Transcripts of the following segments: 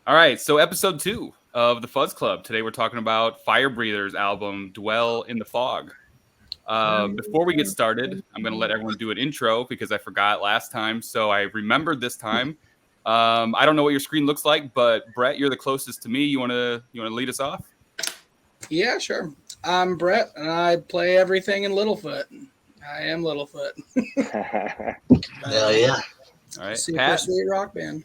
All right, so episode 2 of the Fuzz Club. Today we're talking about Firebreather's album, Dwell in the Fog. Before we get started, I'm going to let everyone do an intro because I forgot last time, so I remembered this time. I don't know what your screen looks like, but Brett, you're the closest to me. You want to lead us off? Yeah, sure. I'm Brett, and I play everything in Littlefoot. I am Littlefoot. Hell yeah. All right, Super Pat. sweet rock band.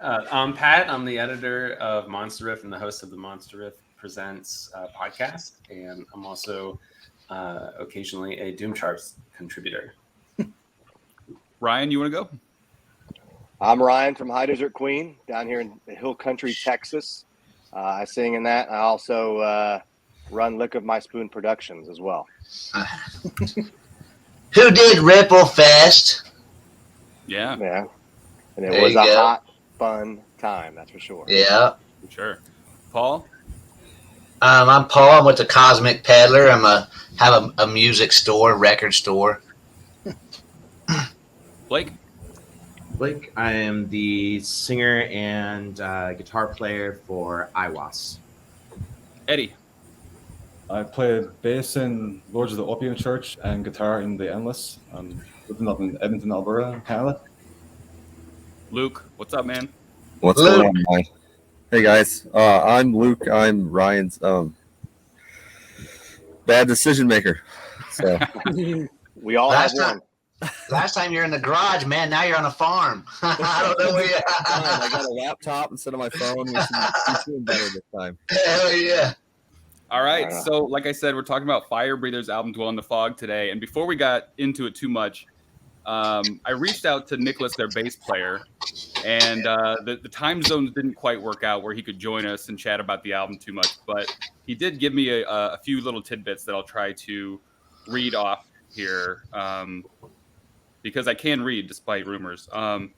I'm Pat. I'm the editor of Monster Riff and the host of the Monster Riff Presents podcast. And I'm also occasionally a Doom Charts contributor. Ryan, you want to go? I'm Ryan from High Desert Queen down here in Hill Country, Texas. I sing in that. I also run Lick of My Spoon Productions as well. Who did Ripple Fest? Yeah, Yeah. And it There was you a go. hot, fun time, that's for sure. Yeah. for sure. Paul? I'm Paul. I'm with the Cosmic Peddler. Have a music store, record store. Blake? Blake, I am the singer and guitar player for Aiwass. Eddie? I play bass in Lords of the Opium Church and guitar in the Endless. I'm living up in Edmonton, Alberta, Canada. Luke? What's up, man? What's Luke. going on, Ryan? Hey guys, I'm Luke. I'm Ryan's bad decision maker. So We all have Last one. Last time you're in the garage, man. Now you're on a farm. I don't know where you I got a laptop instead of my phone. He's doing better this time. Hell yeah. All right, so like I said, we're talking about Firebreather's album Dwell in the Fog today. And before we got into it too much, I reached out to Nicholas, their bass player, and the time zones didn't quite work out where he could join us and chat about the album too much. But he did give me a few little tidbits that I'll try to read off here because I can read despite rumors. I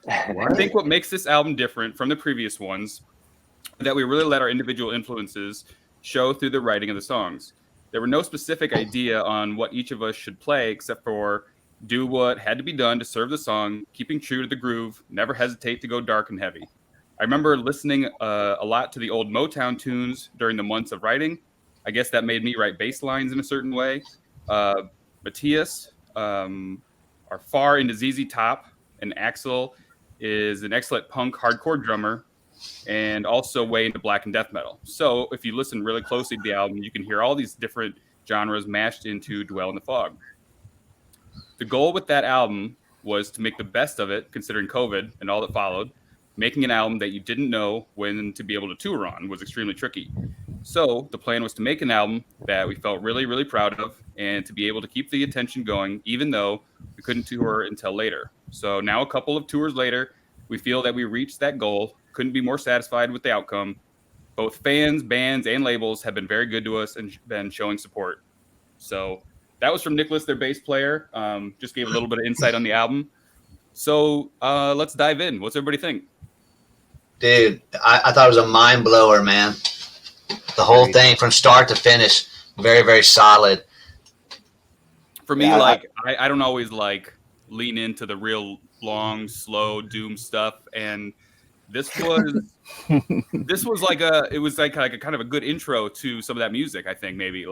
think what makes this album different from the previous ones is that we really let our individual influences show through the writing of the songs. There were no specific idea on what each of us should play except for do what had to be done to serve the song, keeping true to the groove, never hesitate to go dark and heavy. I remember listening a lot to the old Motown tunes during the months of writing. I guess that made me write bass lines in a certain way. Matthias are far into ZZ Top, and Axel is an excellent punk hardcore drummer and also way into black and death metal. So if you listen really closely to the album, you can hear all these different genres mashed into Dwell in the Fog. The goal with that album was to make the best of it, considering COVID and all that followed. Making an album that you didn't know when to be able to tour on was extremely tricky. So the plan was to make an album that we felt really, really proud of and to be able to keep the attention going, even though we couldn't tour until later. So now a couple of tours later, we feel that we reached that goal. Couldn't be more satisfied with the outcome. Both fans, bands, and labels have been very good to us and been showing support. So that was from Nicholas, their bass player. Just gave a little bit of insight on the album. So let's dive in. What's everybody think? Dude, I thought it was a mind blower, man. The whole thing from start to finish, very, very solid. For me, Yeah, I don't always lean into the real long, slow doom stuff, and this was like a kind of a good intro to some of that music. I think maybe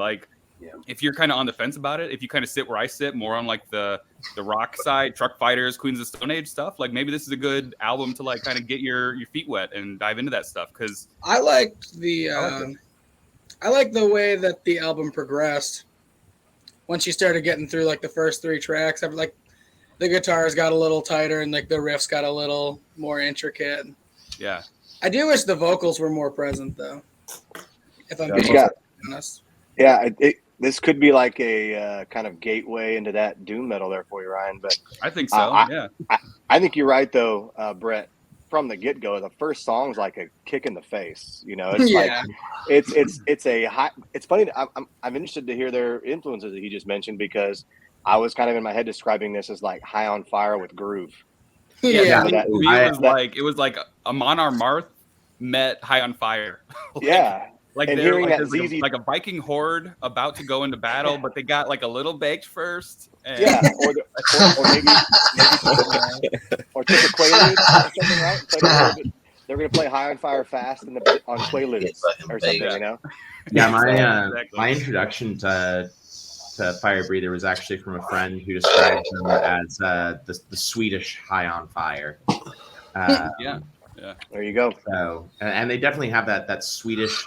if you're kind of on the fence about it, if you kind of sit where I sit, more on like the rock side, Truck Fighters, Queens of the Stone Age stuff, like maybe this is a good album to like kind of get your feet wet and dive into that stuff. Because I liked the way that the album progressed. Once you started getting through like the first 3 tracks, like the guitars got a little tighter and like the riffs got a little more intricate. yeah, I do wish the vocals were more present though. If I'm being Yeah. honest. Yeah, this could be like a kind of gateway into that doom metal there for you, Ryan. But I think so. I- yeah, I think you're right, though, Brett. From the get-go, the first song's like a kick in the face. You know, it's Yeah. like it's a high. It's funny. I'm interested to hear their influences that he just mentioned because I was kind of in my head describing this as like High on Fire with groove. Yeah. to that- me, it was like Amon Amarth met High on Fire. Yeah, Like And they're hearing like, that there's ZZ like a Viking horde about to go into battle, but they got like a little baked first. And Yeah, or maybe or took a Quaalude or something, right? Played a little bit, they're gonna play High on Fire fast on playlists or something, you know. Yeah, Exactly. my introduction to Firebreather was actually from a friend who described them as the Swedish High on Fire. Yeah. There you go. So, and they definitely have that Swedish.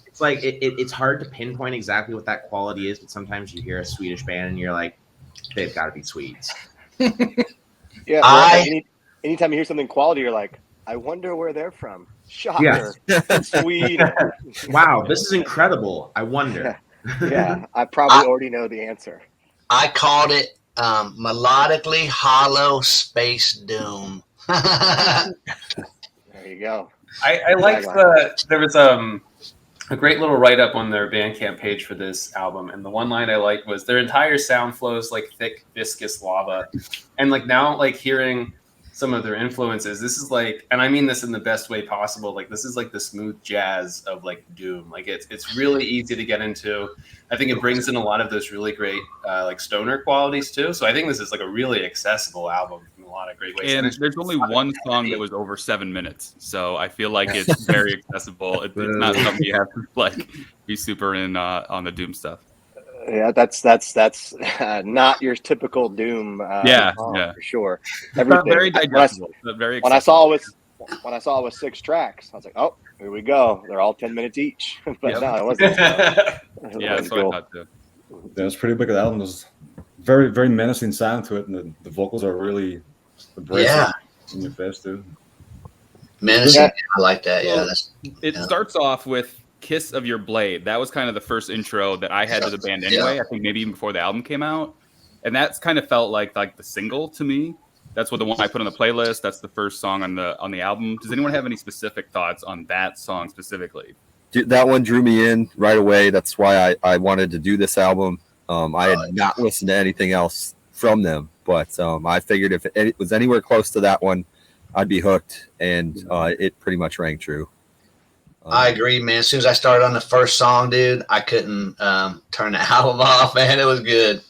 It's like it's hard to pinpoint exactly what that quality is, but sometimes you hear a Swedish band and you're like, they've got to be Swedes. Yeah. Well, anytime you hear something quality, you're like, I wonder where they're from. Shocker. Sweden. Wow, this is incredible. I wonder. Yeah, I probably already know the answer. I called it melodically hollow space doom. There you go. I like there was a great little write-up on their Bandcamp page for this album, and the one line I liked was their entire sound flows like thick, viscous lava. And like now, like hearing some of their influences, this is like, and I mean this in the best way possible, like this is like the smooth jazz of like doom. Like it's really easy to get into. I think it brings in a lot of those really great like stoner qualities too. So I think this is like a really accessible album in a lot of great ways. And there's only one song that was over 7 minutes, so I feel like it's very accessible. It's not something you have to like be super in on the doom stuff. Yeah, that's not your typical doom. For sure. Everything. Very digestible. When I saw it was 6 tracks, I was like, oh, here we go. They're all 10 minutes each. But no, it wasn't. Yeah, that's what I thought too. Yeah, it's pretty big album. There's very, very menacing sound to it, and the vocals are really abrasive in your face too. Menacing, I like that. Yeah, it starts off with Kiss of Your Blade. That was kind of the first intro that I had to the band anyway. I think maybe even before the album came out. And that's kind of felt like the single to me. That's what the one I put on the playlist. That's the first song on the album. Does anyone have any specific thoughts on that song specifically? That one drew me in right away. That's why I wanted to do this album. I had not listened to anything else from them, but I figured if it was anywhere close to that one, I'd be hooked, and it pretty much rang true. I agree, man. As soon as I started on the first song, dude, I couldn't turn the album off, man. It was good.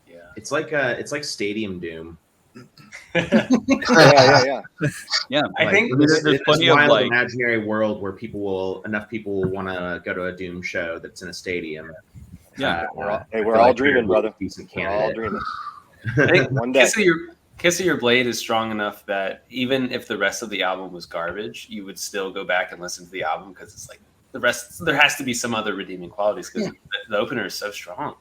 Yeah, it's like Stadium Doom. Yeah. I think there's plenty of like imaginary world where enough people will want to go to a Doom show that's in a stadium. Yeah, we're all dreaming, brother. Decent candidate. We're all dreaming. I think one day. Kiss of Your Blade is strong enough that even if the rest of the album was garbage, you would still go back and listen to the album because it's like the rest. There has to be some other redeeming qualities because the opener is so strong.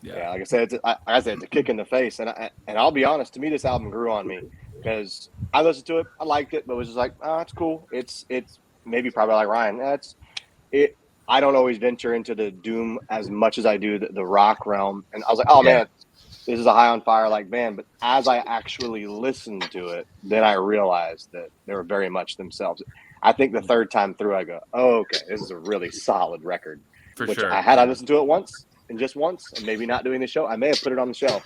Yeah, like I said, it's a kick in the face, and I'll be honest. To me, this album grew on me because I listened to it, I liked it, but it was just like, oh, it's cool. It's maybe probably like Ryan. That's it. I don't always venture into the doom as much as I do the rock realm, and I was like, oh man. This is a High on Fire like band, but as I actually listened to it, then I realized that they were very much themselves. I think the third time through, I go, oh, okay, this is a really solid record. For sure. I listened to it once, and maybe not doing the show, I may have put it on the shelf.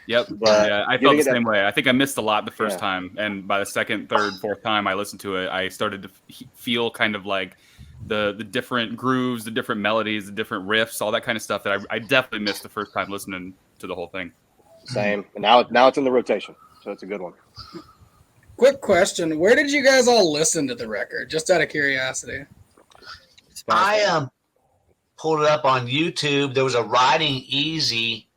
Yep. But yeah, I felt the same way. I think I missed a lot the first time, and by the second, third, fourth time I listened to it, I started to feel kind of like the different grooves, the different melodies, the different riffs, all that kind of stuff that I definitely missed the first time listening to the whole thing. Same. And now it's in the rotation, so it's a good one. Quick question: where did you guys all listen to the record? Just out of curiosity. I pulled it up on YouTube. There was a Riding Easy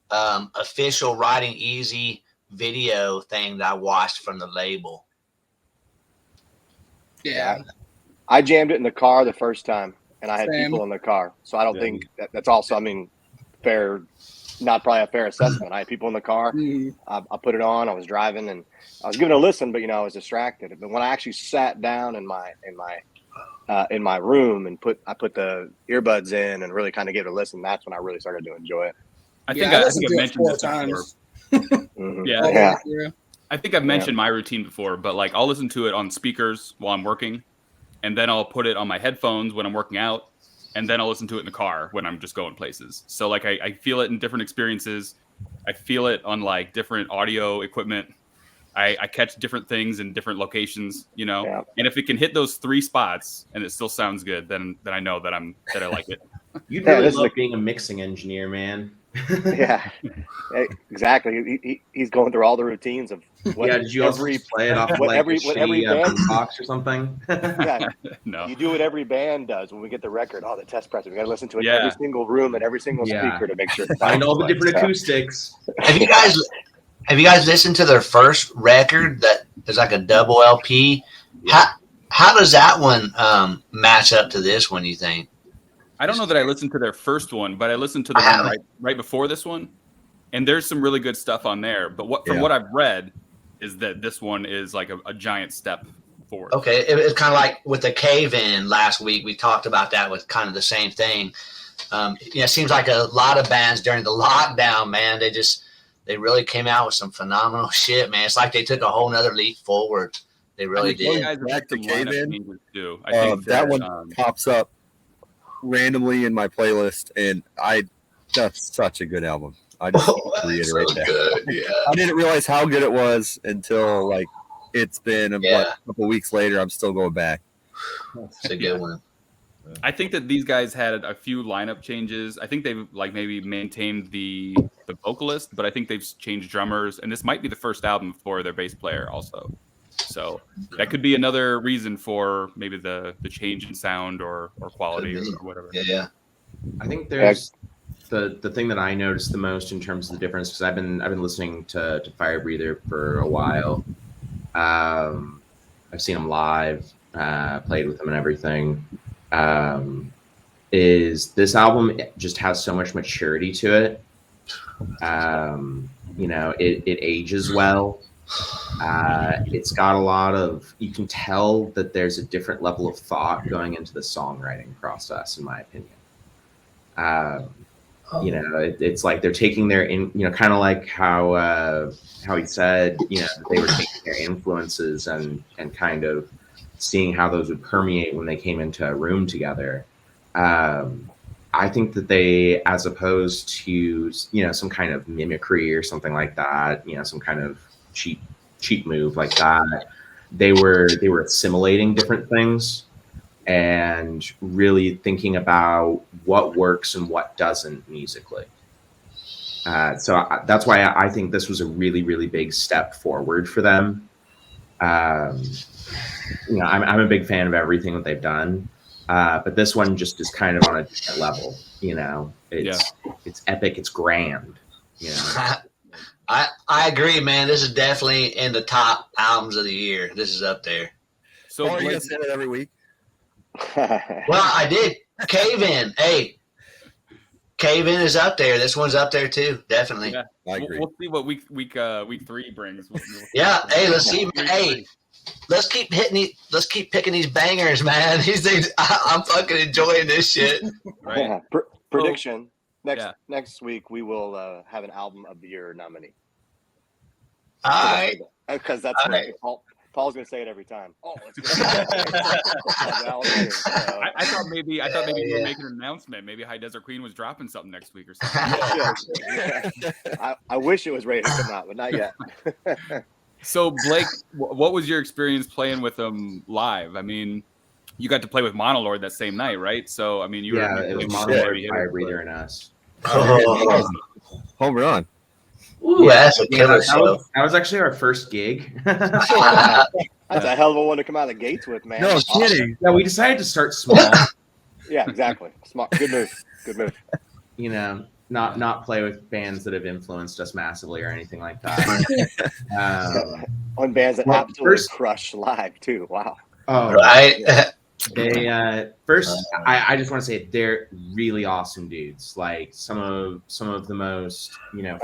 official Riding Easy video thing that I watched from the label. Yeah. I jammed it in the car the first time, and I had people in the car, so I don't think that's also, fair. Not probably a fair assessment. I had people in the car. I put it on. I was driving, and I was giving it a listen, but I was distracted. But when I actually sat down in my room and I put the earbuds in and really kind of gave it a listen, that's when I really started to enjoy it. I think I mentioned this times. Before. I think I've mentioned my routine before, but like I'll listen to it on speakers while I'm working, and then I'll put it on my headphones when I'm working out. And then I'll listen to it in the car when I'm just going places. So like I feel it in different experiences. I feel it on like different audio equipment. I catch different things in different locations, And if it can hit those 3 spots and it still sounds good, then I know that I like it. You'd really love being a mixing engineer, man. Yeah, exactly. He's going through all the routines of what Did you also play it off what like every band box or something? Yeah, No. you do what every band does when we get the record. Oh, the test press. We got to listen to it in Yeah. every single room and every single speaker to make sure. Find all the different acoustics. Have you guys listened to their first record that is like a double LP? Yeah. How does that one match up to this one, you think? I don't know that I listened to their first one, but I listened to the one right before this one, and there's some really good stuff on there. But from what I've read is that this one is like a giant step forward. Okay, it's kind of like with the Cave In last week. We talked about that with kind of the same thing. It seems like a lot of bands during the lockdown, man, they really came out with some phenomenal shit, man. It's like they took a whole nother leap forward. They really did. Back to Cave In. I think that one pops up randomly in my playlist, and that's such a good album. I just reiterate that. Good. Yeah. I didn't realize how good it was until like it's been a couple weeks later. I'm still going back. It's a good one. I think that these guys had a few lineup changes. I think they've like maybe maintained the vocalist, but I think they've changed drummers, and this might be the first album for their bass player also. So that could be another reason for maybe the change in sound or quality or whatever. Yeah. I think there's the thing that I noticed the most in terms of the difference, because I've been listening to Firebreather for a while. I've seen them live, played with them and everything. Is this album just has so much maturity to it. It ages well. It's got a lot of, you can tell that there's a different level of thought going into the songwriting process, in my opinion. It's like they're taking their kind of like how he said, they were taking their influences and kind of seeing how those would permeate when they came into a room together. I think that they, as opposed to, some kind of mimicry or something like that, some kind of cheap move like that, they were assimilating different things and really thinking about what works and what doesn't musically. So that's why I think this was a really, really big step forward for them. I'm a big fan of everything that they've done, but this one just is kind of on a different level. It's epic, it's grand. I agree, man. This is definitely in the top albums of the year. This is up there. So are you gonna say that every week? Well, I did. Cave In. Hey, Cave In is up there. This one's up there too. Definitely. Yeah. I agree. We'll see what week 3 brings. Yeah. Hey, let's see. Hey, let's keep picking these bangers, man. These things. I'm fucking enjoying this shit. Right. Yeah. Prediction. Next week we will have an album of the year nominee. All right. Because that's right. Paul's gonna say it every time. Oh, let's go. I thought maybe we were making an announcement. Maybe High Desert Queen was dropping something next week or something. I wish it was ready to come out, but not yet. So Blake, what was your experience playing with them live? I mean, you got to play with Monolord that same night, right? So I mean, it was Monolord, Firebreather, and us. Home run. Ooh, that's a killer show. That was actually our first gig. That's a hell of a one to come out of the gates with, man. No kidding. Yeah, we decided to start small. Yeah, exactly. Smart. Good move. Not play with bands that have influenced us massively or anything like that. On bands that absolutely crush live too. Wow. Oh, right. They I just want to say they're really awesome dudes. Like some of the most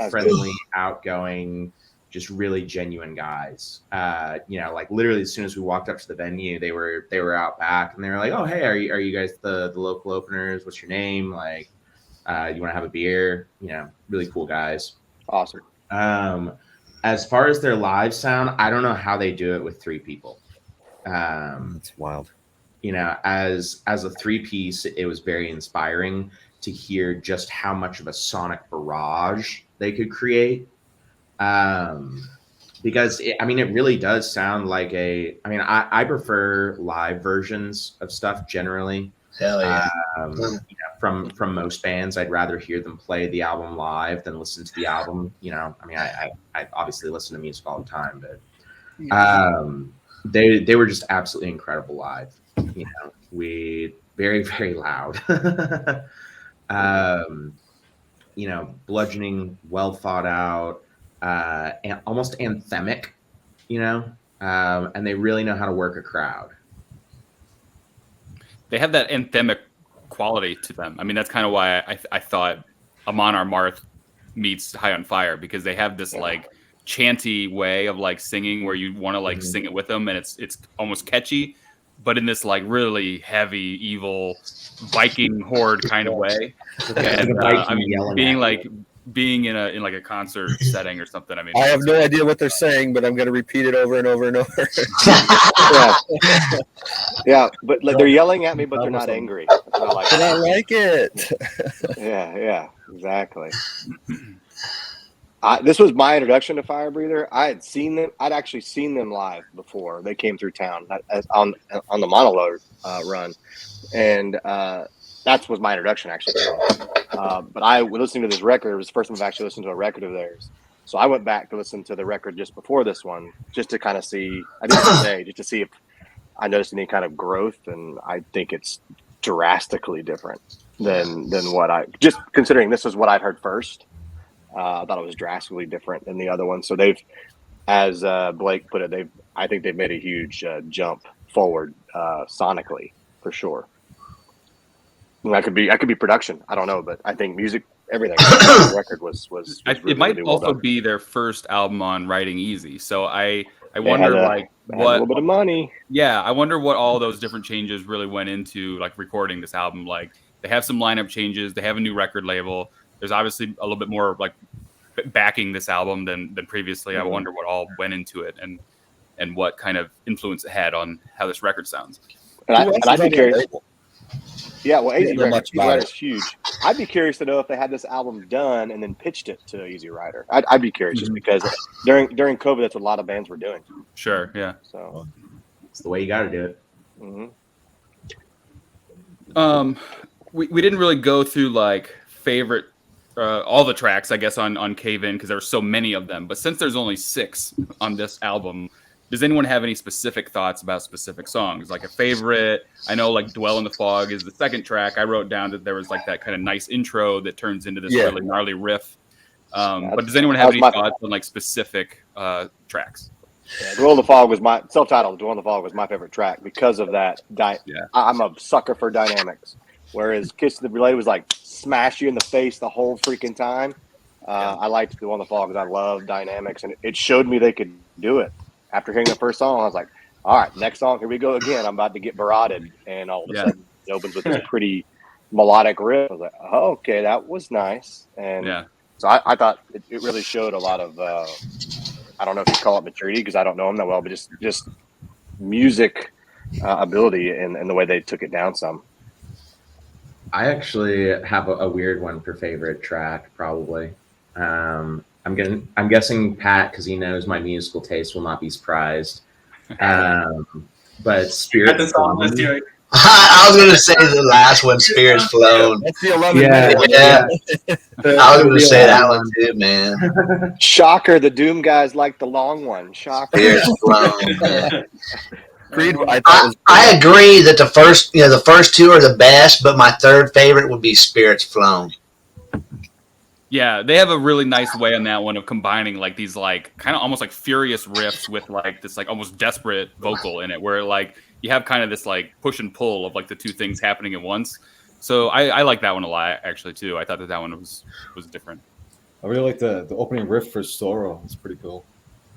friendly, outgoing, just really genuine guys. Like literally as soon as we walked up to the venue, they were out back and they were like, "Oh, hey, are you guys the local openers? What's your name? Like, you want to have a beer?" Really cool guys. Awesome. As far as their live sound, I don't know how they do it with 3 people. That's wild. As a 3-piece, it was very inspiring to hear just how much of a sonic barrage they could create. Because it really does sound like I prefer live versions of stuff generally. Hell yeah. From most bands, I'd rather hear them play the album live than listen to the album. I mean, I obviously listen to music all the time, but they were just absolutely incredible live. We very, very loud. Bludgeoning, well thought out, and almost anthemic, and they really know how to work a crowd. They have that anthemic quality to them. I mean, that's kind of why I thought Amon Amarth meets High on Fire, because they have this like chanty way of like singing where you want to like sing it with them, and it's almost catchy, but in this like really heavy, evil Viking horde kind of way. And I mean, being in a concert setting or something. I mean, I have no idea what they're saying, but I'm going to repeat it over and over and over. Yeah, but like, they're yelling at me, but they're not angry. But I like it. Yeah, exactly. This was my introduction to Firebreather. I'd actually seen them live before they came through town on the Monologue run, and that was my introduction actually. But I was listening to this record. It was the first time I've actually listened to a record of theirs. So I went back to listen to the record just before this one, just to kind of see. I didn't say just to see if I noticed any kind of growth, and I think it's drastically different than what I just considering this is what I'd heard first. I thought it was drastically different than the other one. So they've, as Blake put it, I think they've made a huge jump forward sonically for sure. And that could be production. I don't know, but I think music, everything. The record was really, it might really well also done. be their first album on Writing Easy. So I wonder like what a little bit of money. Yeah, I wonder what all those different changes really went into like recording this album. Like they have some lineup changes. They have a new record label. There's obviously a little bit more like backing this album than previously. I wonder what all went into it and what kind of influence it had on how this record sounds. And I'd be curious. Yeah, well, Easy much Rider is huge. I'd be curious to know if they had this album done and then pitched it to Easy Rider. I'd be curious just because during COVID, that's what a lot of bands were doing. Sure, yeah. So it's the way you got to do it. We didn't really go through like favorite all the tracks, I guess, on Cave In because there were so many of them. But since there's only 6 on this album, does anyone have any specific thoughts about specific songs? Like a favorite? I know like Dwell in the Fog is the second track. I wrote down that there was like that kind of nice intro that turns into this really gnarly riff. But does anyone have any thoughts on like specific tracks? Yeah, Dwell in the Fog was my self-titled. Dwell in the Fog was my favorite track because of that. I'm a sucker for dynamics. Whereas Kiss the Relay was like smash you in the face the whole freaking time. I liked Dwell in the Fog because I love dynamics, and it showed me they could do it. After hearing the first song, I was like, all right, next song, here we go again. I'm about to get barotted. And all of a sudden, it opens with this pretty melodic riff. I was like, oh, okay, that was nice. And so I thought it really showed a lot of, I don't know if you call it maturity because I don't know them that well, but just music ability and the way they took it down some. I actually have a weird one for favorite track, probably. I'm guessing Pat, because he knows my musical taste, will not be surprised. But Spirit. I was going to say the last one, Spirit's Flown. That's the 11th. Yeah. I was going to say that one too, man. Shocker, the Doom guys like the long one. Shocker. Spirit's Flown, man. Creed, I agree that the first 2 are the best, but my third favorite would be Spirit's Flown. Yeah, they have a really nice way on that one of combining like these like kind of almost like furious riffs with like this like almost desperate vocal in it, where like you have kind of this like push and pull of like the 2 things happening at once. So I like that one a lot actually too. I thought that one was different. I really like the opening riff for Sorrow. It's pretty cool.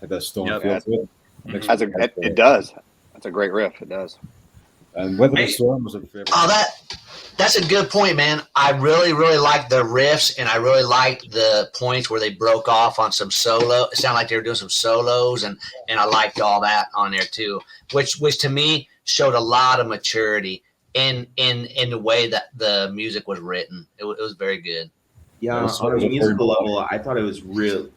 Like that storm feel to it. It does. That's a great riff. It does. And Weather the Storm was a favorite. Oh, that's a good point, man. I really, really liked the riffs, and I really liked the points where they broke off on some solo. It sounded like they were doing some solos, and I liked all that on there too, which to me showed a lot of maturity in the way that the music was written. It was very good. Yeah, on a musical level, I thought it was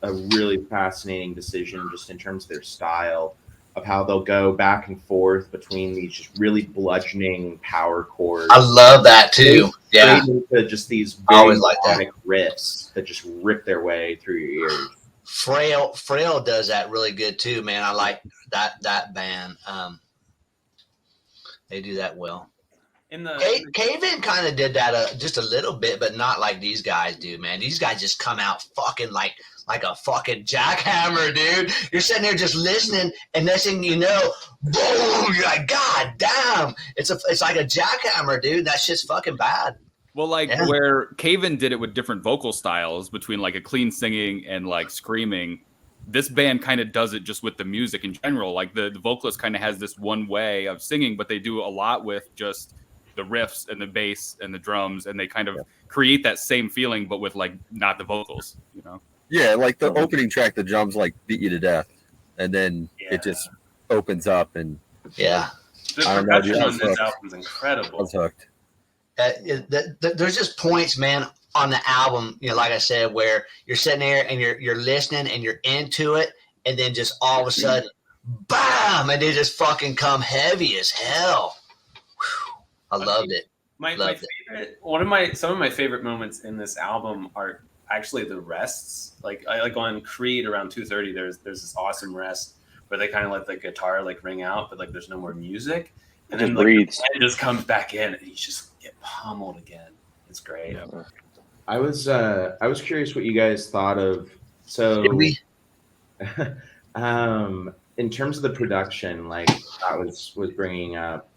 a really fascinating decision just in terms of their style. of how they'll go back and forth between these just really bludgeoning power chords. I love that too. Yeah, into just these I always like melodic riffs that just rip their way through your ears. Frail does that really good too, man. I like that band. They do that well. Cave-In kind of did that just a little bit, but not like these guys do, man. These guys just come out fucking like a fucking jackhammer, dude. You're sitting there just listening, and next thing you know, boom! You're like, God damn! It's like a jackhammer, dude. That shit's fucking bad. Well, like where Cave-In did it with different vocal styles between like a clean singing and like screaming. This band kind of does it just with the music in general. Like the vocalist kind of has this one way of singing, but they do a lot with just the riffs and the bass and the drums, and they kind of create that same feeling, but with like not the vocals, you know? Yeah, like the opening track, the drums like beat you to death, and then it just opens up and the production on this album is incredible. I was hooked. There's just points, man, on the album, you know, like I said, where you're sitting there and you're listening and you're into it, and then just all of a sudden, bam, and they just fucking come heavy as hell. Whew. I loved it. Some of my favorite moments in this album are actually the rests. Like I like on Creed around 2:30. There's this awesome rest where they kind of let the guitar like ring out, but like there's no more music, and then like, it just comes back in, and you just get pummeled again. It's great. Yeah. I was curious what you guys thought of. So, in terms of the production, like I was bringing up,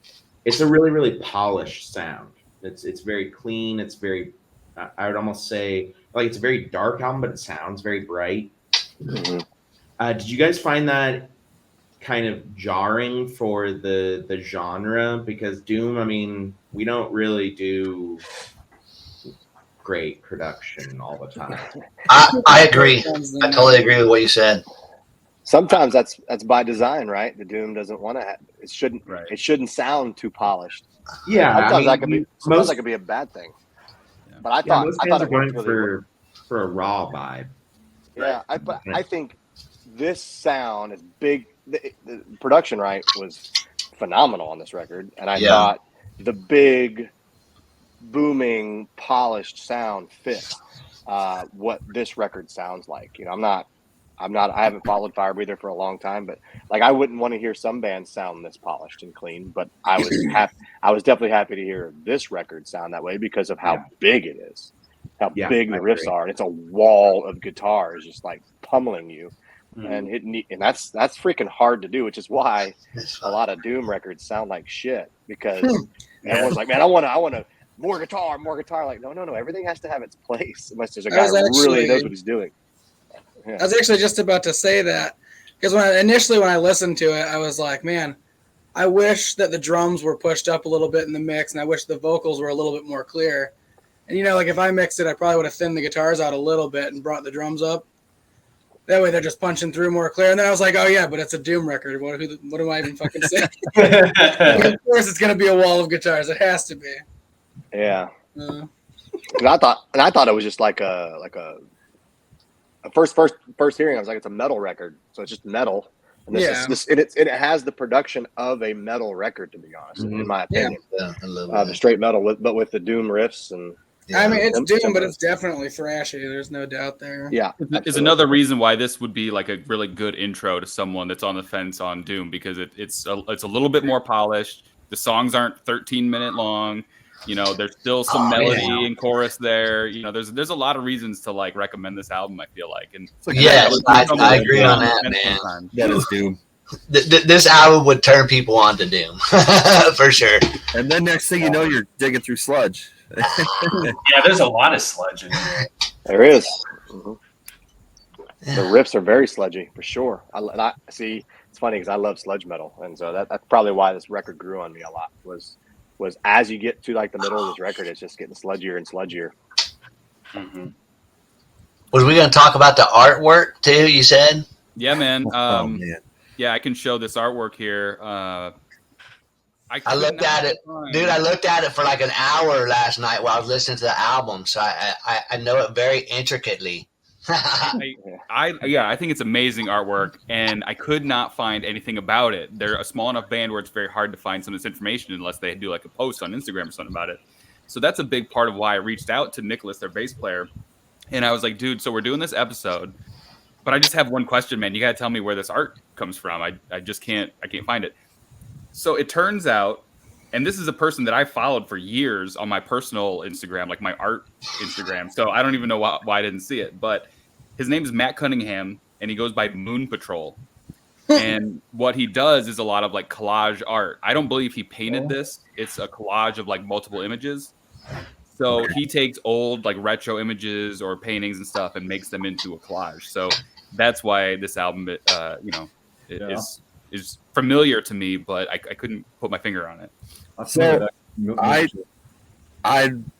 it's a really, really polished sound. It's very clean. It's very, I would almost say, like it's a very dark album, but it sounds very bright. Mm-hmm. Did you guys find that kind of jarring for the genre? Because Doom, I mean, we don't really do great production all the time. I agree. I totally agree with what you said. Sometimes that's by design, right? The Doom doesn't want to. It shouldn't sound too polished. Yeah, sometimes that could be a bad thing. Yeah. But I thought it went for a raw vibe. Yeah, I think this sound is big. The production, right, was phenomenal on this record, and I thought the big, booming, polished sound fits what this record sounds like. You know, I haven't followed Firebreather for a long time, but like I wouldn't want to hear some bands sound this polished and clean, but I was definitely happy to hear this record sound that way because of how big it is, how big the riffs are. And it's a wall of guitars just like pummeling you and hitting, and that's freaking hard to do, which is why a lot of Doom records sound like shit because everyone's like, man, I want to more guitar. Like, no, everything has to have its place unless there's a guy who really knows what he's doing. Yeah. I was actually just about to say that because when I listened to it, I was like, man, I wish that the drums were pushed up a little bit in the mix, and I wish the vocals were a little bit more clear. And, you know, like if I mixed it, I probably would have thinned the guitars out a little bit and brought the drums up. That way they're just punching through more clear. And then I was like, oh, yeah, but it's a Doom record. What am I even fucking saying? Of course it's going to be a wall of guitars. It has to be. Yeah. And I thought it was just like a first hearing, I was like, it's a metal record, so it's just metal. And it has the production of a metal record, to be honest, in my opinion. Yeah, I love the straight metal, but with the Doom riffs and. I mean, it's Doom, but it's definitely thrashy. There's no doubt there. Yeah, it's another reason why this would be like a really good intro to someone that's on the fence on Doom because it's a little bit more polished. The songs aren't 13-minute long. You know, there's still some melody and chorus there. You know, there's a lot of reasons to like recommend this album. I feel like, and I agree on that, man. That is Doom. This album would turn people on to Doom for sure. And then next thing you know, you're digging through sludge. Yeah, there's a lot of sludge in here. There is. Mm-hmm. The riffs are very sludgy for sure. I see. It's funny because I love sludge metal, and so that's probably why this record grew on me a lot. Was as you get to like the middle of this record, it's just getting sludgier and sludgier. Mm-hmm. Was we going to talk about the artwork too? You said. Yeah, man. Man. Yeah, I can show this artwork here. I looked at it, dude. I looked at it for like an hour last night while I was listening to the album, so I know it very intricately. I think it's amazing artwork, and I could not find anything about it. They're a small enough band where it's very hard to find some of this information unless they do like a post on Instagram or something about it. So that's a big part of why I reached out to Nicholas, their bass player, and I was like, dude, so we're doing this episode, but I just have one question, man. You got to tell me where this art comes from. I just can't find it. So it turns out, and this is a person that I followed for years on my personal Instagram, like my art Instagram. So I don't even know why I didn't see it, but his name is Matt Cunningham, and he goes by Moon Patrol. And what he does is a lot of like collage art. I don't believe he painted this. It's a collage of like multiple images. So he takes old like retro images or paintings and stuff and makes them into a collage. So that's why this album, is familiar to me, but I couldn't put my finger on it. So I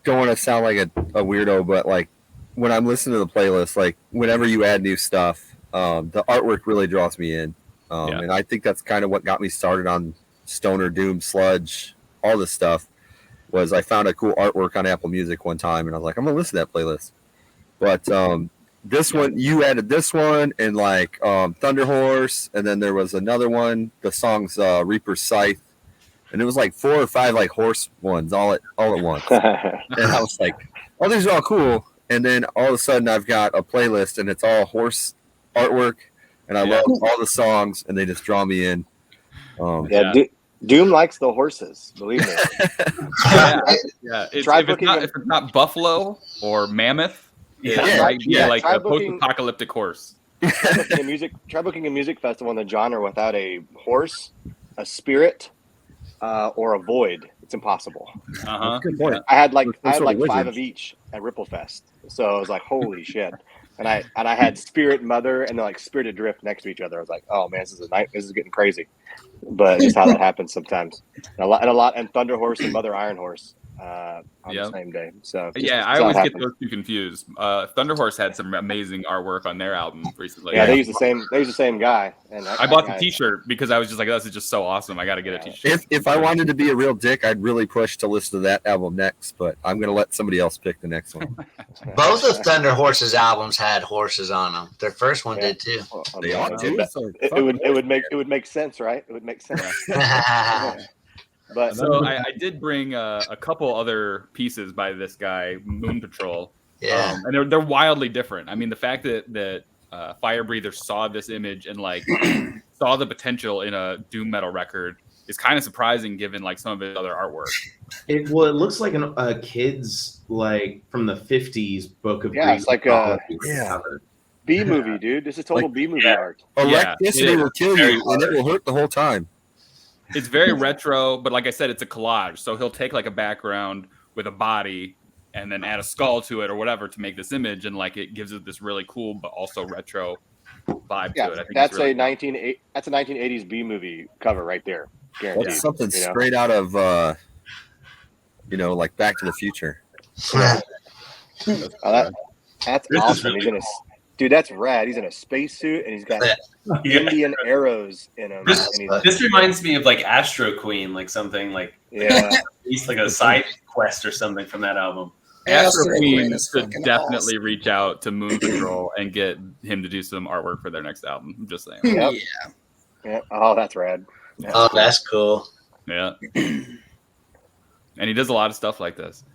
don't want to sound like a weirdo, but like when I'm listening to the playlist, like whenever you add new stuff, the artwork really draws me in. And I think that's kind of what got me started on stoner, doom, sludge, all this stuff. Was I found a cool artwork on Apple Music one time, and I was like, I'm gonna listen to that playlist. But this one, you added this one, and like Thunder Horse, and then there was another one. The song's Reaper's Scythe, and it was like 4 or 5 like horse ones all at once. And I was like, oh, these are all cool. And then all of a sudden, I've got a playlist, and it's all horse artwork, and I love all the songs, and they just draw me in. Doom likes the horses, believe me. If it's not buffalo or mammoth, like a post-apocalyptic horse. Try booking a music festival in the genre without a horse, a spirit, or a void. It's impossible. Good point. I had like 5 of each at Ripple Fest, so I was like, holy shit. And I had Spirit Mother and then like Spirit Adrift next to each other. I was like, oh man, this is getting crazy. But just how that happens sometimes. And Thunder Horse and Mother Iron Horse on the same day. So I always get those two confused. Thunder Horse had some amazing artwork on their album recently. Yeah, they use the same guy. And I bought the T-shirt because I was just like, this is just so awesome. I got to get a T-shirt. If I wanted to be a real dick, I'd really push to listen to that album next. But I'm gonna let somebody else pick the next one. Both of Thunder Horse's albums had horses on them. Their first one did too. Well, they ought to. It would make sense, right? It would make sense. But so I did bring a couple other pieces by this guy, Moon Patrol. Yeah, and they're wildly different. I mean, the fact that Firebreather saw this image and like saw the potential in a doom metal record is kind of surprising, given like some of his other artwork. It looks like a kid's like from the 50s book of it's like a B movie, dude. This is total B movie art. Electricity will kill you, and it will hurt the whole time. It's very retro, but like I said, it's a collage. So he'll take like a background with a body and then add a skull to it or whatever to make this image, and like it gives it this really cool but also retro vibe to it. I think that's a 1980s B movie cover right there. Guaranteed. That's something straight out of like Back to the Future. That's awesome. Dude, that's rad. He's in a spacesuit and he's got Indian arrows in him. This reminds me of like Astro Queen, like something like he's like a side quest or something from that album. Astro Queen should definitely reach out to Moon Patrol and get him to do some artwork for their next album. I'm just saying. Yeah. Oh, that's rad. Yeah. Oh, that's cool. Yeah. And he does a lot of stuff like this.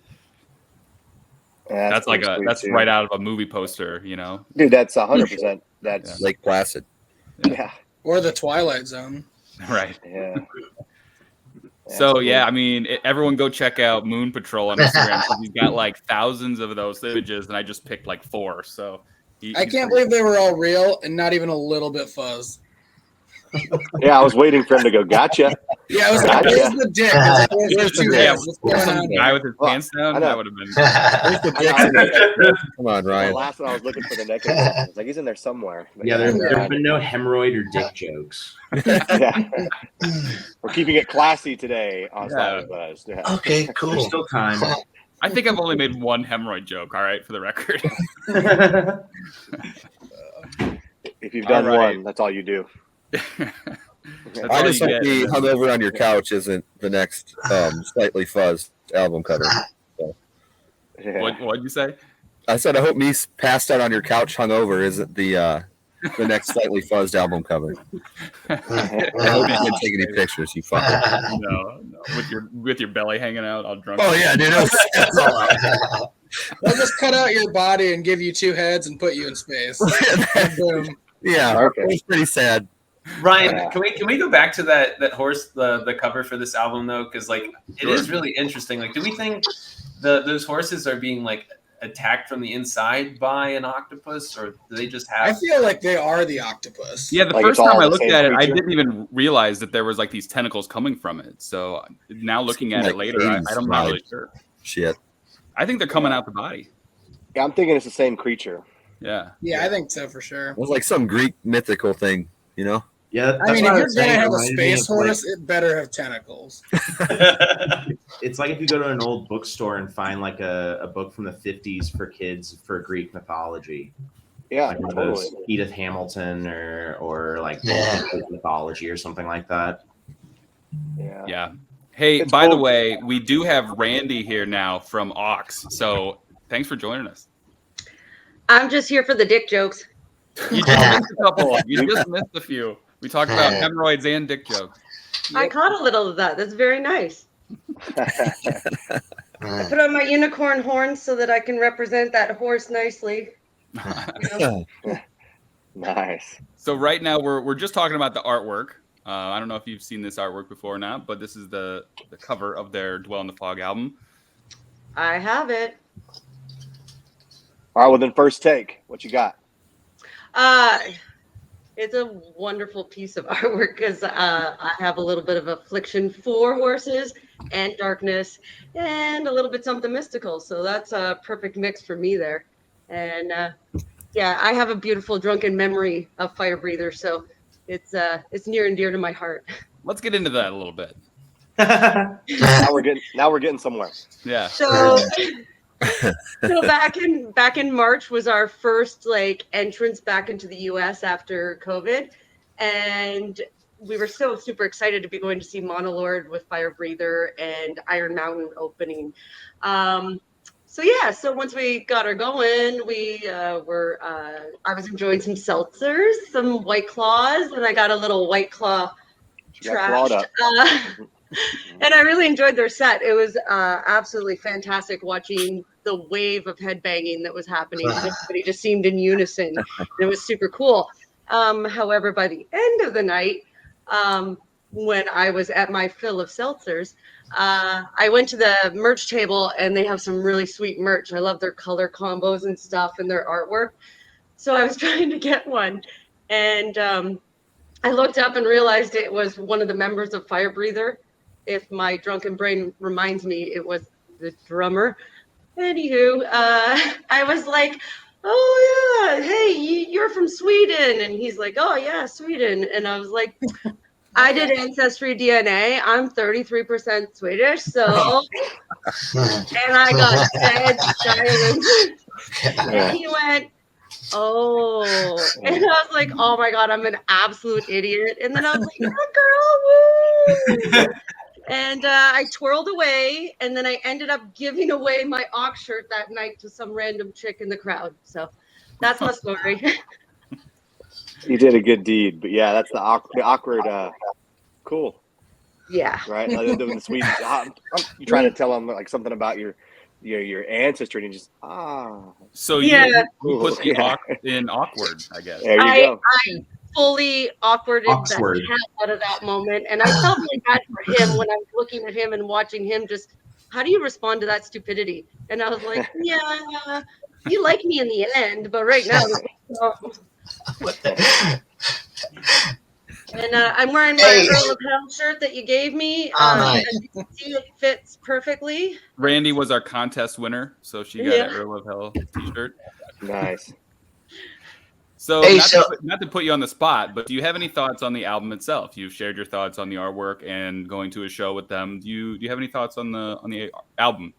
That's like that's right out of a movie poster, Dude, that's 100%. That's Lake Placid. Yeah. Or the Twilight Zone. Right. Yeah. So I mean, everyone go check out Moon Patrol on Instagram. He's got like thousands of those images, and I just picked like 4. So I can't believe they were all real and not even a little bit fuzzed. Yeah, I was waiting for him to go. Gotcha. Yeah, I was like, "Where's the dick?" Some guy with his pants down. That would have been. Come on, Ryan. The last one I was looking for the neck. I was like, he's in there somewhere. But there's been no hemorrhoid or dick jokes. We're keeping it classy today on Buzz. Okay, cool. There's still time. I think I've only made one hemorrhoid joke. All right, for the record. If you've done one, that's all you do. I just hope the hungover on your couch isn't the next Slightly Fuzzed album cover. So. What'd you say? I said I hope me passed out on your couch hungover isn't the next Slightly Fuzzed album cover. I hope you didn't take any pictures, you fucker. No. With your belly hanging out, all drunk. Oh yeah, dude. That's all out. They'll just cut out your body and give you 2 heads and put you in space. Boom. Yeah, it was pretty sad. Ryan, can we go back to that horse, the cover for this album though? Because like it is really interesting. Like, do we think those horses are being like attacked from the inside by an octopus, or do they just have? I feel like they are the octopus. Yeah, the Like first it's all time I the looked same at it, I creature? didn't even realize that there was like these tentacles coming from it. So now looking at Like it later, I'm 80s not vibe. really sure. Shit. I think they're coming out the body. Yeah, I'm thinking it's the same creature. Yeah. Yeah, I think so for sure. It was like some Greek mythical thing, you know? Yeah, I mean, if you're gonna have a reminded me space of, like, horse, it better have tentacles. it's like if you go to an old bookstore and find like a book from the 50s for kids for Greek mythology. Yeah, Like one of totally. those Edith Hamilton or like Yeah. Greek mythology or something like that. Yeah. Yeah. Hey, It's by the cool. way, we do have Randy here now from Aawks. So thanks for joining us. I'm just here for the dick jokes. You just missed a couple. You just missed a few. We talked about hemorrhoids and dick jokes. I caught a little of that. That's very nice. I put on my unicorn horn so that I can represent that horse nicely. You know? Nice. So right now we're just talking about the artwork. I don't know if you've seen this artwork before or not, but this is the cover of their Dwell in the Fog album. I have it. All right, well then, first take. What you got? It's a wonderful piece of artwork because I have a little bit of affliction for horses and darkness and a little bit something mystical. So that's a perfect mix for me there. And yeah, I have a beautiful drunken memory of Firebreather, so it's near and dear to my heart. Let's get into that a little bit. Now we're getting somewhere. Yeah. So, so back in March was our first like entrance back into the US after COVID, and we were so super excited to be going to see Monolord with Firebreather and Iron Mountain opening. So once we got her going, we I was enjoying some seltzers, some White Claws, and I got a little White Claw You got clawed trashed. up. And I really enjoyed their set. It was absolutely fantastic watching the wave of headbanging that was happening. Everybody just seemed in unison. It was super cool. However, by the end of the night, when I was at my fill of seltzers, I went to the merch table and they have some really sweet merch. I love their color combos and stuff and their artwork. So I was trying to get one. And I looked up and realized it was one of the members of Firebreather. If my drunken brain reminds me, it was the drummer. Anywho, I was like, oh yeah, hey, you're from Sweden. And he's like, oh yeah, Sweden. And I was like, I did Ancestry DNA. I'm 33% Swedish, so and I got dead silent. And he went, oh, and I was like, oh my god, I'm an absolute idiot. And then I was like, yeah, girl, woo. And I twirled away, and then I ended up giving away my Aawks shirt that night to some random chick in the crowd. So that's my story. You did a good deed, but yeah, that's the awkward. Cool, Yeah. right? Like doing the Swedish. You're trying to tell them like something about your ancestry, and you just So Yeah. you put the Yeah. in awkward, I guess. There you I go. fully awkwarded the Oxford. hell out of that moment, and I felt really bad for him when I was looking at him and watching him. Just, how do you respond to that stupidity? And I was like, yeah, you like me in the end, but right now. And I'm wearing my Hey. Earl of Hell shirt that you gave me. Oh, nice. And you can see it fits perfectly. Randy was our contest winner, so she got Yeah. an Earl of Hell t-shirt. Nice. So, Hey, not to put you on the spot, but do you have any thoughts on the album itself? You've shared your thoughts on the artwork and going to a show with them. Do you have any thoughts on the album?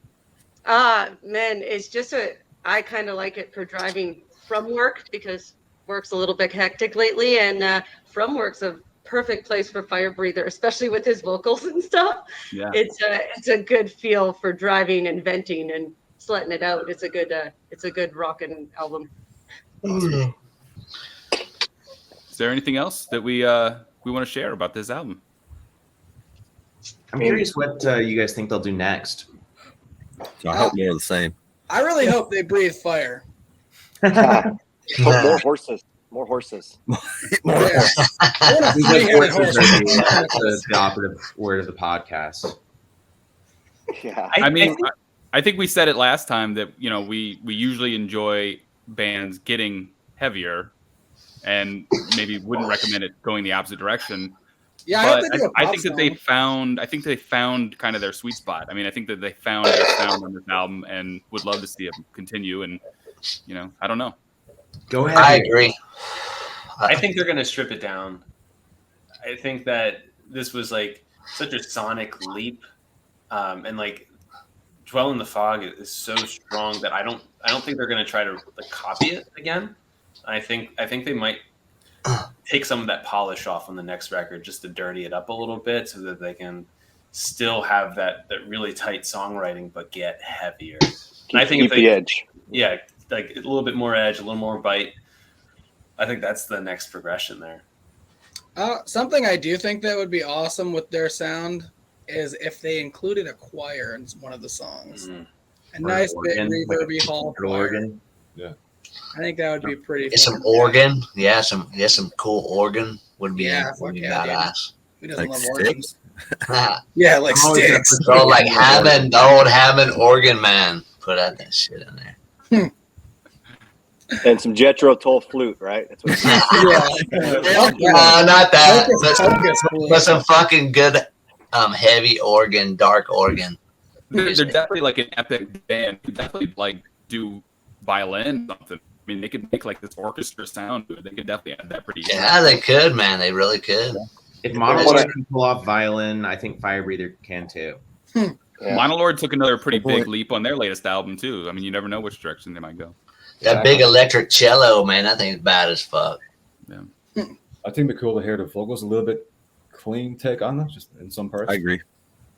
Man, it's just I kind of like it for driving from work because work's a little bit hectic lately, and from work's a perfect place for Firebreather, especially with his vocals and stuff. Yeah. It's a good feel for driving and venting, and letting it out. It's a good rockin' album. Is there anything else that we want to share about this album? I'm curious what you guys think they'll do next. I hope more of the same. I really hope they breathe fire. More horses. More horses. Yeah. I want a These are three-headed voices horse. are the operative word of the podcast. Yeah. I mean, I think we said it last time that we usually enjoy bands getting heavier, and maybe wouldn't recommend it going the opposite direction. Yeah, But I I think that they found kind of their sweet spot. I mean, I think that they found their sound on this album, and would love to see it continue. And I don't know. Go ahead. I agree. I think they're going to strip it down. I think that this was like such a sonic leap, and like Dwell in the Fog is so strong that I don't think they're going to try to like copy it again. I think they might take some of that polish off on the next record just to dirty it up a little bit so that they can still have that really tight songwriting but get heavier. And I think keep the edge. Yeah, like a little bit more edge, a little more bite. I think that's the next progression there. Something I do think that would be awesome with their sound is if they included a choir in one of the songs. Mm-hmm. A nice big reverby hall choir. Organ. Yeah. I think that would be pretty fun. Some organ. Yeah, some cool organ would be badass. Who doesn't Like love organs? Sticks? Yeah, like Sticks. So like Hammond, the old Hammond organ man, put out that shit in there. And some Jethro Tull flute, right? That's what Not that. Focus, But some fucking good heavy organ, dark organ. They're definitely like an epic band. They definitely like do violin or something. I mean, they could make like this orchestra sound. They could definitely add that pretty. Yeah, they could, man. They really could. If Monolord can pull off violin, I think Firebreather can too. Yeah. Monolord took another pretty big leap on their latest album too. I mean, you never know which direction they might go. That big electric cello, man, I think it's bad as fuck. Yeah. I think it'd be cool to hear the vocals a little bit clean take on them, just in some parts. I agree.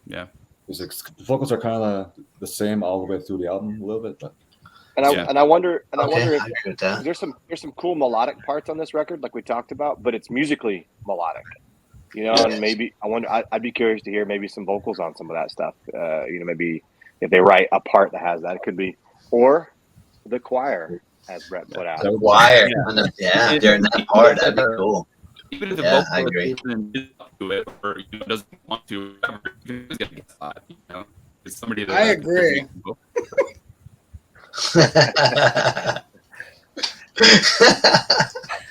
Yeah. Because the vocals are kind of the same all the way through the album a little bit, but And I wonder I agree if with that. there's some cool melodic parts on this record, like we talked about, but it's musically melodic. And maybe I'd be curious to hear maybe some vocals on some of that stuff. Maybe if they write a part that has that, it could be, or the choir, as Brett put out. The choir, during that part, that'd be cool. Even if the Yeah, I vocal agree. isn't to it or doesn't want to, you can get a spot. It's somebody that I agree.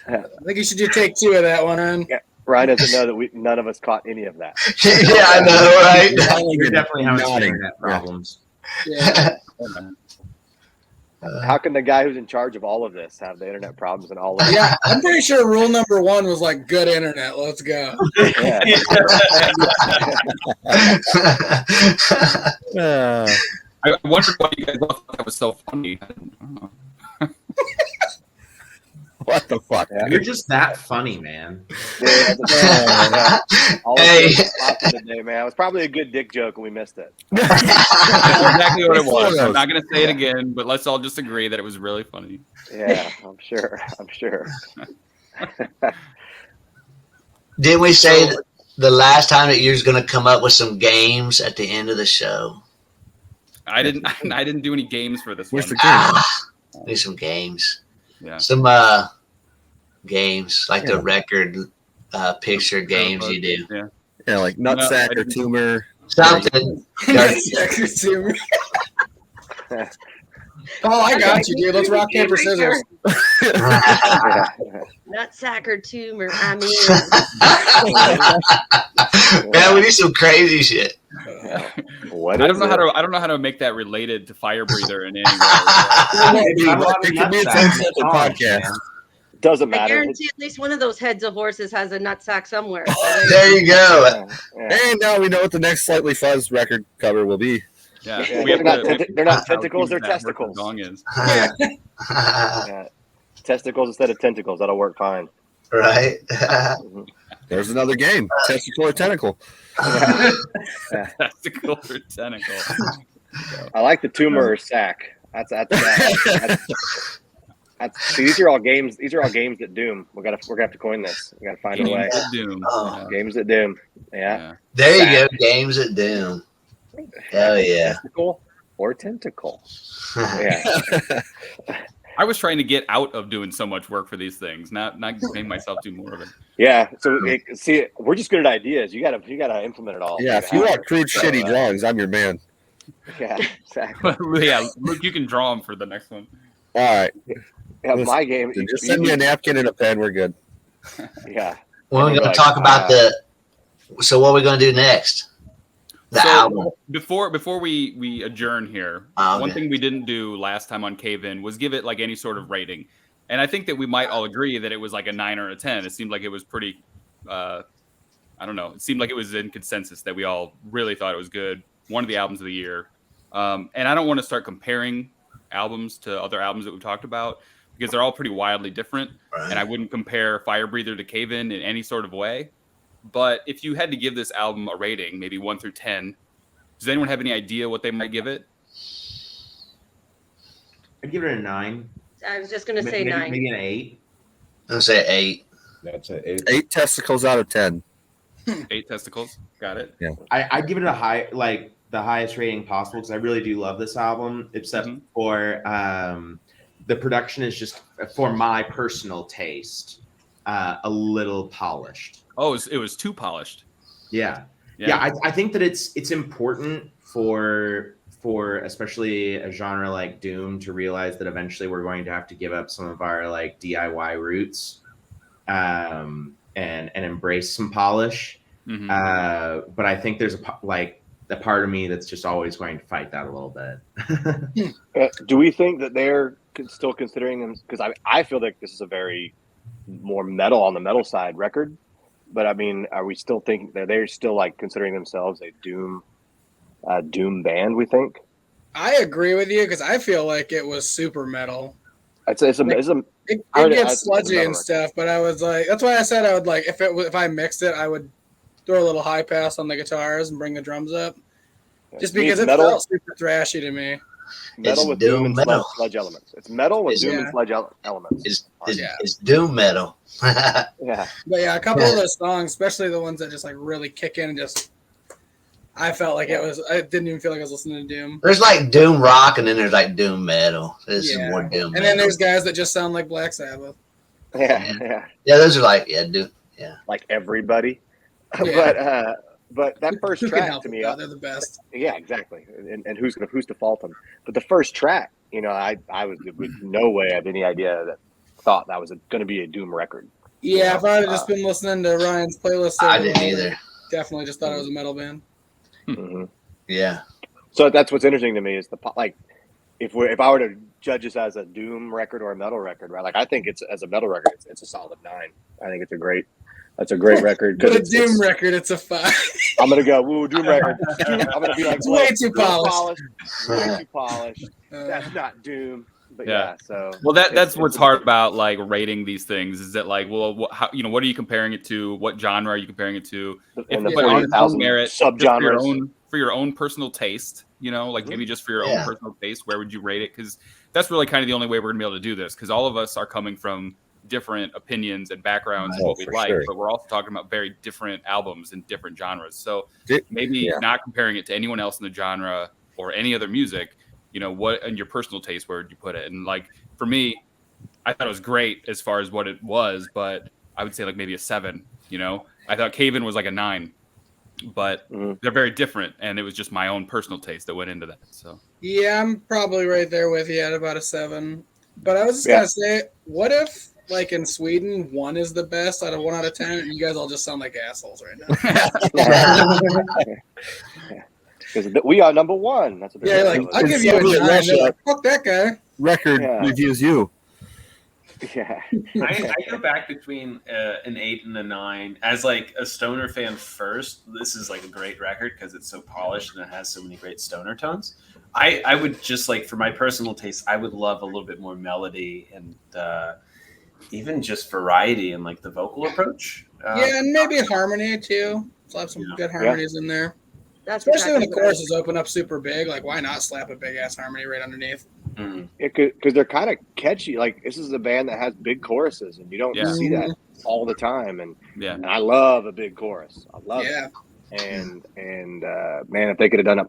I think you should do take 2 of that one, on. Yeah. Ryan doesn't know that none of us caught any of that. Yeah, I know, right? You're definitely having Nodding. internet problems. Yeah. How can the guy who's in charge of all of this have the internet problems and all of it? Yeah, I'm pretty sure rule number 1 was like good internet. Let's go. Yeah. I wondered why you guys all thought that was so funny. I don't know. What the fuck? Yeah. You're just that funny, man. All Hey. today, man. It was probably a good dick joke and we missed it. That's exactly what it was. I'm not going to say it again, but let's all just agree that it was really funny. Yeah, I'm sure. Didn't we say the last time that you was going to come up with some games at the end of the show? I didn't do any games for this Where's one. the game? Do some games. Yeah. Some games like the record picture games you do. Yeah. Yeah, like nutsack or tumor. Something. Oh, I got you, dude. Let's rock, paper, scissors. Nutsack or tumor. I mean, Man, we do some crazy shit. What I is don't know it? how to make that related to Firebreather in any way. It could be its own separate podcast. Doesn't I matter. guarantee at least one of those heads of horses has a nutsack somewhere. There you go. Yeah. And now we know what the next Slightly Fuzzed record cover will be. Yeah, Yeah, we have they're not how tentacles, they're huge that testicles. Dong is. Yeah. Testicles instead of tentacles. That'll work fine. Right? There's another game. Testicle or tentacle. Testicle or tentacle. I like the tumor sack. See, these are all games. These are all games that doom. We're gonna have to coin this. We gotta find a way. Doom. Oh. Games that doom. Yeah. There you go. Games at Doom. Hell yeah. Testicle or tentacle. Yeah. I was trying to get out of doing so much work for these things, not make myself do more of it. Yeah. So see, we're just good at ideas. You gotta implement it all. Yeah. If you want crude, shitty drawings, I'm your man. Yeah. Exactly. Yeah, Luke, you can draw them for the next one. All right. Yeah, my game. Just send me a napkin and a pen. We're good. Yeah. We're going to talk about So what are we going to do next? The album. Before we adjourn here, one thing we didn't do last time on Cave In was give it like any sort of rating, and I think that we might all agree that it was like a 9 or a 10. It seemed like it was pretty. I don't know. It seemed like it was in consensus that we all really thought it was good. One of the albums of the year, and I don't want to start comparing albums to other albums that we've talked about, because they're all pretty wildly different, and I wouldn't compare Firebreather to Cave In any sort of way. But if you had to give this album a rating, maybe 1 through 10, does anyone have any idea what they might give it? I'd give it a 9. I was just going to say 9. Maybe an 8. I'll say 8. Yeah, I'd say 8. 8 testicles out of 10. 8 testicles. Got it. Yeah. I'd give it a high, like the highest rating possible, because I really do love this album, except for the production is just, for my personal taste, a little polished. Oh, it was too polished. Yeah. I think that it's important for especially a genre like Doom to realize that eventually we're going to have to give up some of our like DIY roots, and embrace some polish. But I think there's a part of me that's just always going to fight that a little bit. Do we think that they're still considering them? Because I feel like this is a very more metal on the metal side record. But I mean, are we still thinking that they're still like considering themselves a doom band? We think. I agree with you because I feel like it was super metal. It gets sludgy and stuff, but I was like, that's why I said I would like if I mixed it, I would throw a little high pass on the guitars and bring the drums up, just because it felt super thrashy to me. Metal with doom and sludge elements. It's metal with doom and sludge elements. It's doom metal. Yeah. But yeah, a couple of those songs, especially the ones that just like really kick in and just, I felt like I didn't even feel like I was listening to doom. There's like doom rock and then there's like doom metal. There's some more doom and then there's guys that just sound like Black Sabbath. Yeah. Yeah, those are like, doom. Yeah. Like everybody. Yeah. But that first track to me, they're the best. Yeah, exactly. And who's to fault them? But the first track, I was with no way I had any idea that thought that was going to be a doom record. Yeah, if I had just been listening to Ryan's playlist, I didn't either. Definitely just thought it was a metal band. Mm-hmm. Yeah. So that's what's interesting to me is if I were to judge this as a doom record or a metal record, right? Like I think it's as a metal record, it's a solid 9. I think that's a great record. But a doom record, it's a 5. I'm gonna go doom record. I'm gonna be like, it's way too polished. Way too polished. That's not doom. But so that's what's hard about like rating these things is that like, well, what are you comparing it to? What genre are you comparing it to? And the 40,000 subgenres for your own personal taste, like maybe just for your own personal taste, where would you rate it? Because that's really kind of the only way we're gonna be able to do this. Because all of us are coming from different opinions and backgrounds of what we like, but we're also talking about very different albums and different genres. So maybe not comparing it to anyone else in the genre or any other music, what in your personal taste, where would you put it? And like for me, I thought it was great as far as what it was, but I would say like maybe a 7. I thought Cave In was like a 9, but they're very different, and it was just my own personal taste that went into that. So yeah, I'm probably right there with you at about a 7. But I was just gonna say, what if like in Sweden, 1 is the best out of 1 out of 10, and you guys all just sound like assholes right now. Because we are number 1. That's what I'll give you a 9. Fuck that guy. Record reviews you. Yeah. I go back between an 8 and a 9. As like a stoner fan first, this is like a great record because it's so polished and it has so many great stoner tones. I would just like, for my personal taste, I would love a little bit more melody and even just variety and like the vocal approach. And maybe harmony too. Let's have some good harmonies in there. That's Especially when the exactly what I- choruses open up super big. Like, why not slap a big ass harmony right underneath? Because they're kind of catchy. Like, this is a band that has big choruses, and you don't see that all the time. And and I love a big chorus. I love it. And man, if they could have done it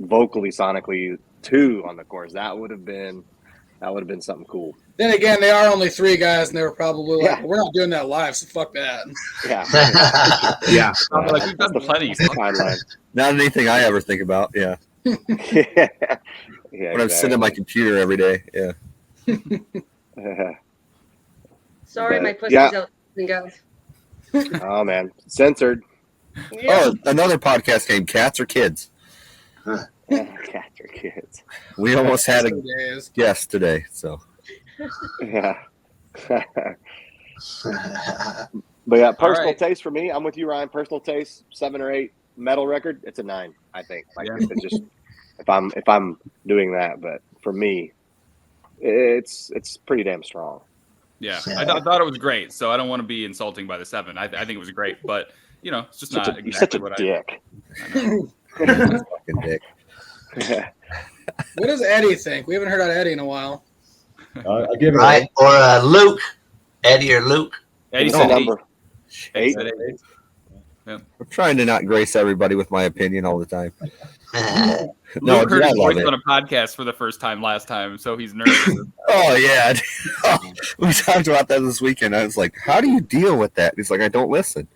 vocally, sonically too on the chorus, that would have been something cool. Then again, they are only 3 guys, and they were probably like, "We're not doing that live, so fuck that." Yeah, Yeah. Like we've done plenty. Fine line. Not anything I ever think about. Yeah. Yeah, When I'm sitting at my computer every day. Yeah. Sorry, my But, pussy's yeah. out and goes. Oh man, censored. Oh, another podcast game, Cats or Kids. Cats or kids. We almost had a Days. guest today, so Yeah. But yeah, personal right. taste for me. I'm with you, Ryan. Personal taste, 7 or 8. Metal record, it's a 9. I think. Like if it's just if I'm doing that, but for me, it's pretty damn strong. Yeah, I thought it was great, so I don't want to be insulting by the 7. I think it was great, but you know, it's just not You're such exactly a what dick. I know. fucking dick. What does Eddy think? We haven't heard out of Eddy in a while. I give it Right? Or Luke. Eddie or Luke. Eddie What's said the 8. number? Eddie 8. said 8. I'm trying to not grace everybody with my opinion all the time. No, Luke dude, heard I his love voice it. on a podcast for the first time last time, so he's nervous. Oh yeah, we talked about that this weekend. I was like, "How do you deal with that?" He's like, "I don't listen."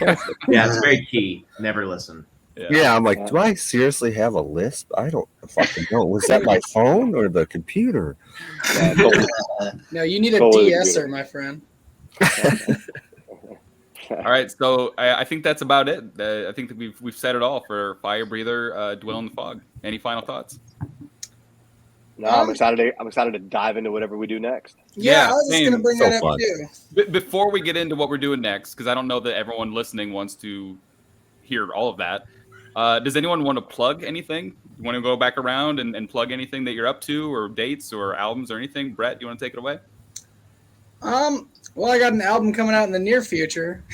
Yeah, it's very key. Never listen. Yeah, I'm like, "Do I seriously have a lisp? I don't fucking know. Was that my phone or the computer?" No, you need a Totally de-esser, my friend. All right, so I think that's about it. I think that we've said it all for Firebreather, Dwell in the Fog. Any final thoughts? No, I'm excited to dive into whatever we do next. Yeah, I was just gonna bring So that up fun. too. Before we get into what we're doing next, because I don't know that everyone listening wants to hear all of that. Does anyone want to plug anything? You want to go back around and plug anything that you're up to, or dates, or albums, or anything? Brett, you want to take it away? Well, I got an album coming out in the near future,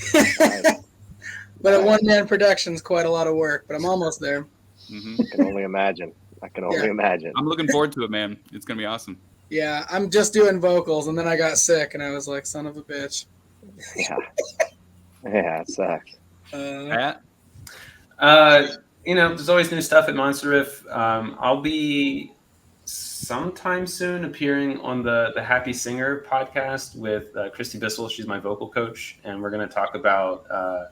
but a one-man production's quite a lot of work. But I'm almost there. Mm-hmm. I can only imagine. I'm looking forward to it, man. It's gonna be awesome. Yeah, I'm just doing vocals, and then I got sick, and I was like, "Son of a bitch." Yeah, yeah, it sucks. Pat? You know, there's always new stuff at Monster Riff. I'll be sometime soon appearing on the Happy Singer podcast with Christy Bissell. She's my vocal coach, and we're going to talk about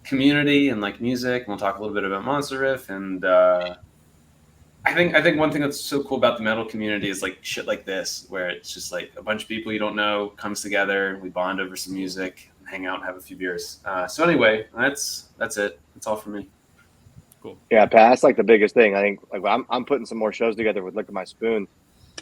community and like music. And we'll talk a little bit about Monster Riff. And I think one thing that's so cool about the metal community is like shit like this, where it's just like a bunch of people you don't know comes together. We bond over some music, hang out, and have a few beers. So anyway, that's it. That's all for me. Cool. Yeah, Pat, that's like the biggest thing. I think like I'm putting some more shows together with Lick of My Spoon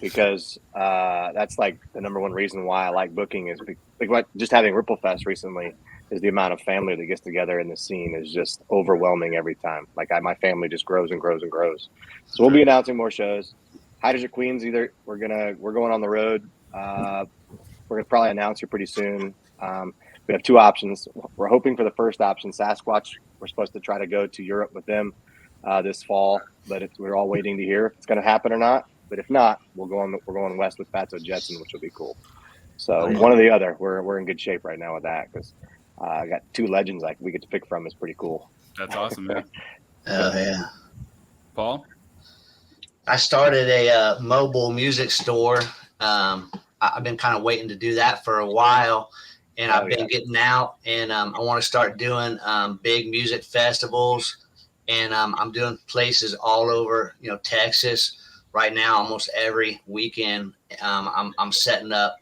because that's like the number one reason why I like booking is like what just having Ripple Fest recently is the amount of family that gets together in the scene is just overwhelming every time. Like my family just grows and grows and grows. So we'll be announcing more shows. Hydras or Queens, either we're going on the road. We're gonna probably announce here pretty soon. We have 2 options. We're hoping for the first option, Sasquatch. We're supposed to try to go to Europe with them this fall, but we're all waiting to hear if it's going to happen or not. But if not, we're going west with Fatso Jetson, which will be cool. So one or the other. We're in good shape right now with that because I got 2 legends like we get to pick from. Is pretty cool. That's awesome, man. Oh, yeah. Paul? I started a mobile music store. I've been kind of waiting to do that for a while. And I've been getting out, and I want to start doing big music festivals, and I'm doing places all over, Texas right now. Almost every weekend, I'm setting up,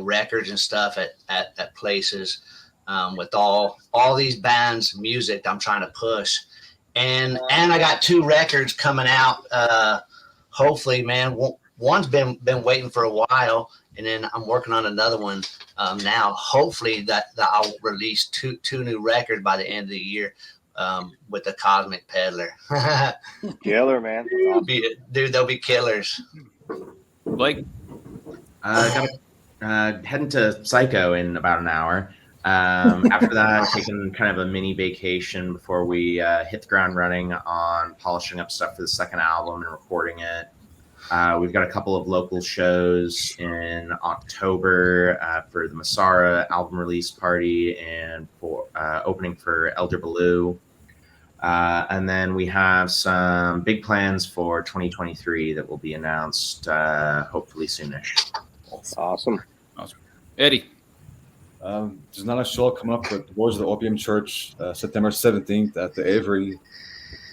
records and stuff at places with all these bands' music I'm trying to push, and I got 2 records coming out. Hopefully, man, one's been waiting for a while. And then I'm working on another one now. Hopefully that I'll release two new records by the end of the year with the Cosmic Peddler. Killer, man. Dude, they'll be killers. Blake? Heading to Psycho in about an hour. After that, taking kind of a mini vacation before we hit the ground running on polishing up stuff for the second album and recording it. We've got a couple of local shows in October for the Masara album release party and for opening for Elder Baloo. And then we have some big plans for 2023 that will be announced hopefully soonish. Awesome. Eddy. There's not a show coming up with Lords of the Opium Church, September 17th at the Avery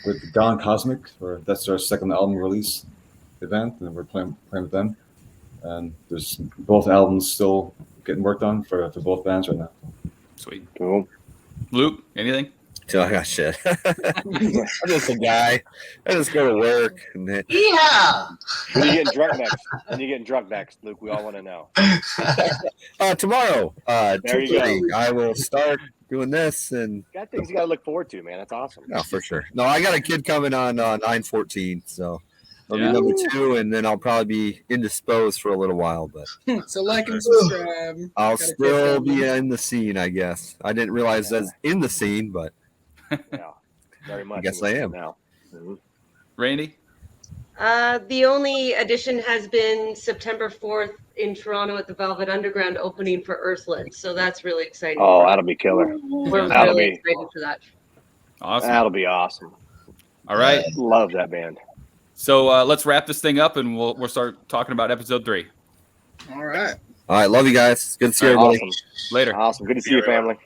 with Gone Cosmic. That's our second album release event, and we're playing with them. And there's both albums still getting worked on for both bands right now. Sweet. Cool. Luke, anything? So I got shit. I'm just a guy. I just go to work. And then, Yeah. When are you getting drunk next? When are you getting drunk next, Luke? We all want to know. tomorrow, There you 2:30, I will start doing this, and Got things you got to look forward to, man. That's awesome. no, for sure. No, I got a kid coming on 9/14, so I'll Yeah. be number 2, and then I'll probably be indisposed for a little while, but So like and subscribe. I'll Got a still kid be coming. in the scene, I guess. I didn't realize that's in the scene, but Yeah, very much. I guess I am. Now. Mhm. Randy? The only addition has been September 4th in Toronto at the Velvet Underground opening for Earthland. So that's really exciting. Oh, that'll be killer. We're that'll really be- excited for that. Awesome. That'll be awesome. All right. Love that band. So let's wrap this thing up, and we'll start talking about episode 3. All right. all right, love you guys. Good to see everybody. Awesome. Later. Awesome. Good to see you, family.